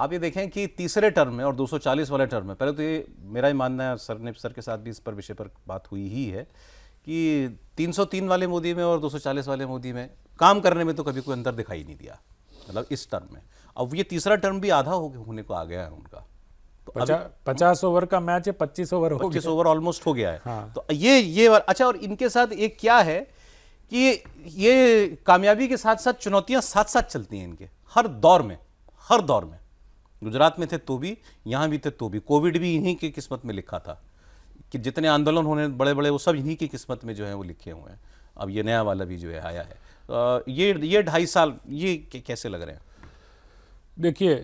आप ये देखें कि तीसरे टर्म में और 240 वाले टर्म में, पहले तो ये मेरा ही मानना है, सर के साथ भी इस पर विषय पर बात हुई ही है कि 303 वाले मोदी में और 240 वाले मोदी में काम करने में तो कभी कोई अंतर दिखाई नहीं दिया, मतलब इस टर्म में। अब ये तीसरा टर्म भी आधा होने को आ गया है उनका, तो 50 ओवर का मैच है, 25 ओवर हो गया, 25 ओवर ऑलमोस्ट हो गया है। हाँ। तो ये अच्छा, और इनके साथ एक क्या है कि ये कामयाबी के साथ साथ चुनौतियां साथ साथ चलती हैं इनके हर दौर में, हर दौर में। गुजरात में थे तो भी, यहाँ भी थे तो भी, कोविड भी इन्हीं की किस्मत में लिखा था कि जितने आंदोलन होने बड़े बड़े वो सब इन्हीं की किस्मत में जो है वो लिखे हुए हैं। अब ये नया वाला भी जो है आया है। ये 2.5 साल ये कैसे लग रहे हैं? देखिए,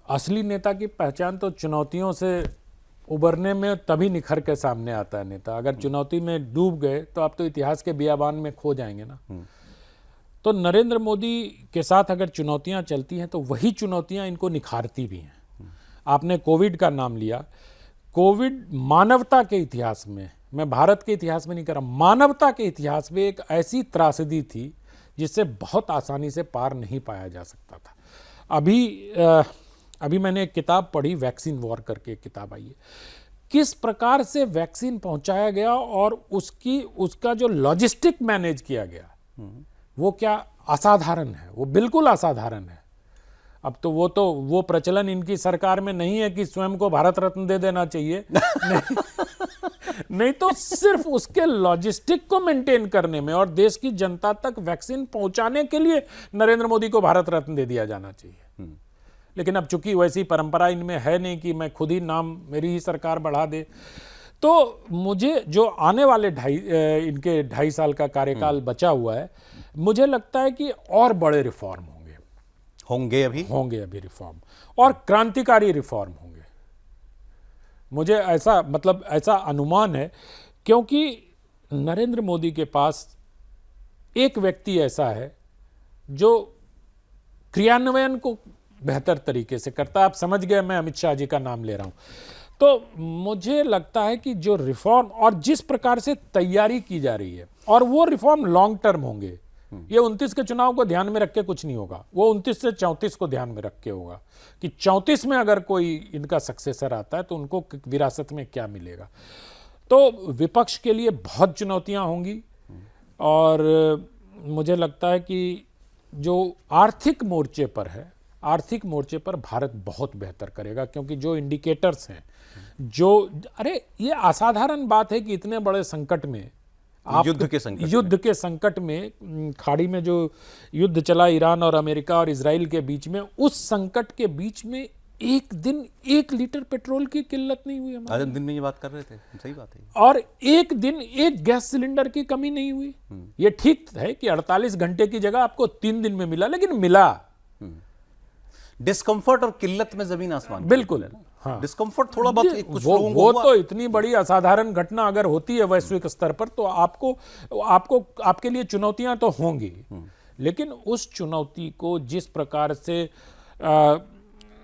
असली नेता की पहचान तो चुनौतियों से उबरने में तभी निखर के सामने आता है नेता। अगर चुनौती में डूब गए तो आप तो इतिहास के बियाबान में खो जाएंगे ना। तो नरेंद्र मोदी के साथ अगर चुनौतियां चलती हैं तो वही चुनौतियां इनको निखारती भी हैं। आपने कोविड का नाम लिया। कोविड मानवता के इतिहास में, मैं भारत के इतिहास में नहीं कर रहा, मानवता के इतिहास में एक ऐसी त्रासदी थी जिससे बहुत आसानी से पार नहीं पाया जा सकता था। अभी मैंने एक किताब पढ़ी, वैक्सीन वॉर करके एक किताब आई है। किस प्रकार से वैक्सीन पहुंचाया गया और उसका जो लॉजिस्टिक मैनेज किया गया, वो क्या असाधारण है, वो बिल्कुल असाधारण है। अब तो वो प्रचलन इनकी सरकार में नहीं है कि स्वयं को भारत रत्न दे देना चाहिए। नहीं तो सिर्फ उसके लॉजिस्टिक को मेंटेन करने में और देश की जनता तक वैक्सीन पहुंचाने के लिए नरेंद्र मोदी को भारत रत्न दे दिया जाना चाहिए। लेकिन अब चूंकि वैसी परंपरा इनमें है नहीं कि मैं खुद ही नाम, मेरी ही सरकार बढ़ा दे, तो मुझे जो आने वाले इनके 2.5 साल का कार्यकाल बचा हुआ है, मुझे लगता है कि और बड़े रिफॉर्म होंगे अभी रिफॉर्म, और क्रांतिकारी रिफॉर्म होंगे। मुझे ऐसा अनुमान है, क्योंकि नरेंद्र मोदी के पास एक व्यक्ति ऐसा है जो क्रियान्वयन को बेहतर तरीके से करता है। आप समझ गए, मैं अमित शाह जी का नाम ले रहा हूं। तो मुझे लगता है कि जो रिफॉर्म और जिस प्रकार से तैयारी की जा रही है, और वो रिफॉर्म लॉन्ग टर्म होंगे। ये 29 के चुनाव को ध्यान में रख के कुछ नहीं होगा, वो 29 से 34 को ध्यान में रख के होगा कि 34 में अगर कोई इनका सक्सेसर आता है तो उनको विरासत में क्या मिलेगा। तो विपक्ष के लिए बहुत चुनौतियां होंगी, और मुझे लगता है कि जो आर्थिक मोर्चे पर है, आर्थिक मोर्चे पर भारत बहुत बेहतर करेगा, क्योंकि जो इंडिकेटर्स हैं, ये असाधारण बात है कि इतने बड़े संकट में, युद्ध के संकट में, खाड़ी में जो युद्ध चला ईरान और अमेरिका और इजराइल के बीच में, उस संकट के बीच में एक दिन 1 लीटर पेट्रोल की किल्लत नहीं हुई। आज दिन में ये बात कर रहे थे, सही बात है। और एक दिन एक गैस सिलेंडर की कमी नहीं हुई। ये ठीक है कि 48 घंटे की जगह आपको 3 दिन में मिला, लेकिन मिला। डिस्कंफर्ट और किल्लत में जमीन आसमान, बिल्कुल। हाँ, डिस्कंफर्ट थोड़ा बहुत कुछ लोगों को वो तो इतनी बड़ी असाधारण घटना अगर होती है वैश्विक स्तर पर, तो आपके लिए चुनौतियां तो होंगी, लेकिन उस चुनौती को जिस प्रकार से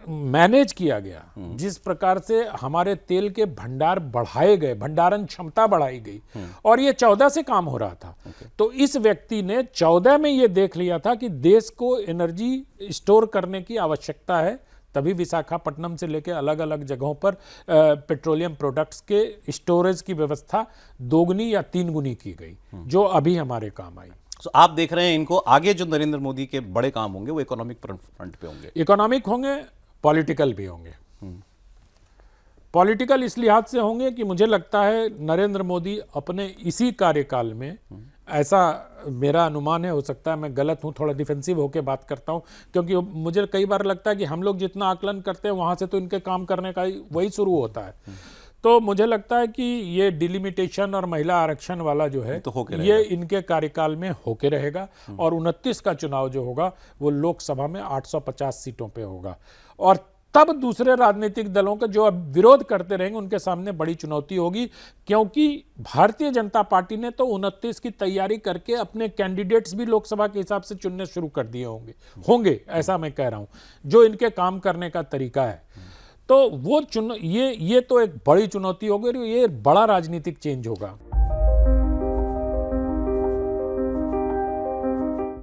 मैनेज किया गया, जिस प्रकार से हमारे तेल के भंडार बढ़ाए गए, भंडारण क्षमता बढ़ाई गई, और ये 14 से काम हो रहा था। तो इस व्यक्ति ने 14 में ये देख लिया था कि देश को एनर्जी स्टोर करने की आवश्यकता है, तभी विशाखापट्टनम से लेकर अलग अलग जगहों पर पेट्रोलियम प्रोडक्ट्स के स्टोरेज की व्यवस्था 2 गुनी या 3 गुनी की गई, जो अभी हमारे काम आई। तो आप देख रहे हैं इनको आगे जो नरेंद्र मोदी के बड़े काम होंगे वो इकोनॉमिक फ्रंट पे होंगे, इकोनॉमिक होंगे, पॉलिटिकल भी होंगे। पॉलिटिकल इस लिहाज से होंगे कि मुझे लगता है नरेंद्र मोदी अपने इसी कार्यकाल में, ऐसा मेरा अनुमान है, हो सकता है मैं गलत हूं, थोड़ा डिफेंसिव होकर बात करता हूं, क्योंकि मुझे कई बार लगता है कि हम लोग जितना आकलन करते हैं वहां से तो इनके काम करने का वही शुरू होता है। तो मुझे लगता है कि ये डिलिमिटेशन और महिला आरक्षण वाला जो है तो ये इनके कार्यकाल में होके रहेगा, और 29 का चुनाव जो होगा वो लोकसभा में 850 सीटों पे होगा, और तब दूसरे राजनीतिक दलों के जो अब विरोध करते रहेंगे उनके सामने बड़ी चुनौती होगी, क्योंकि भारतीय जनता पार्टी ने तो 29 की तैयारी करके अपने कैंडिडेट्स भी लोकसभा के हिसाब से चुनने शुरू कर दिए होंगे, ऐसा मैं कह रहा हूं, जो इनके काम करने का तरीका है। तो वो ये तो एक बड़ी चुनौती होगी, और ये बड़ा राजनीतिक चेंज होगा।